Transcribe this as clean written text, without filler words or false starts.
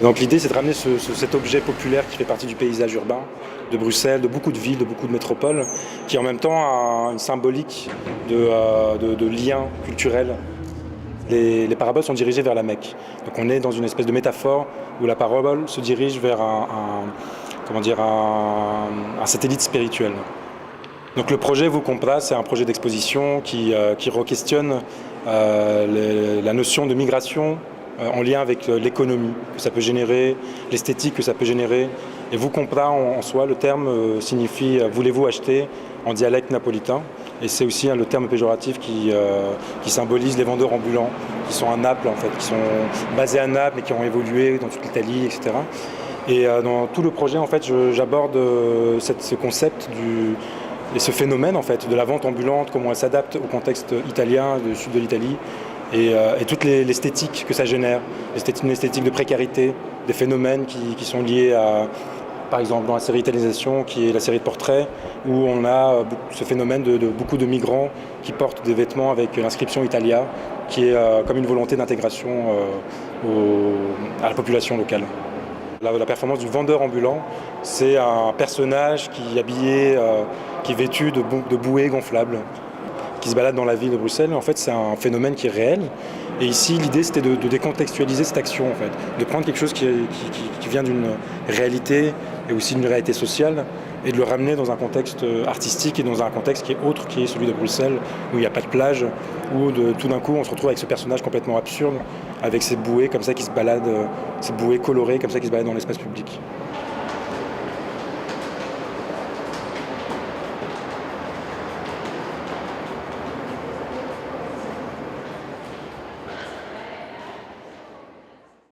Donc l'idée, c'est de ramener cet objet populaire qui fait partie du paysage urbain de Bruxelles, de beaucoup de villes, de beaucoup de métropoles, qui en même temps a une symbolique de lien culturel. Les paraboles sont dirigées vers la Mecque. Donc on est dans une espèce de métaphore où la parabole se dirige vers un satellite spirituel. Donc le projet Vous Compras, c'est un projet d'exposition qui re-questionne la notion de migration en lien avec l'économie que ça peut générer, l'esthétique que ça peut générer. Et Vous Compras en soi, le terme signifie voulez-vous acheter en dialecte napolitain. Et c'est aussi le terme péjoratif qui symbolise les vendeurs ambulants qui sont à Naples en fait, qui sont basés à Naples mais qui ont évolué dans toute l'Italie, etc. Et dans tout le projet en fait, j'aborde ce concept et ce phénomène en fait de la vente ambulante, comment elle s'adapte au contexte italien, du sud de l'Italie, et toute l'esthétique que ça génère, une esthétique de précarité, des phénomènes qui sont liés à, par exemple dans la série Italisation, qui est la série de portraits, où on a ce phénomène de beaucoup de migrants qui portent des vêtements avec l'inscription Italia, qui est comme une volonté d'intégration à la population locale. La performance du vendeur ambulant, c'est un personnage qui est habillé, qui est vêtu de bouées gonflables, qui se balade dans la ville de Bruxelles. En fait, c'est un phénomène qui est réel. Et ici, l'idée, c'était de décontextualiser cette action, en fait, de prendre quelque chose qui vient d'une réalité et aussi d'une réalité sociale, et de le ramener dans un contexte artistique et dans un contexte qui est autre, qui est celui de Bruxelles, où il n'y a pas de plage, où tout d'un coup, on se retrouve avec ce personnage complètement absurde, avec ces bouées comme ça qui se baladent, ces bouées colorées comme ça qui se baladent dans l'espace public.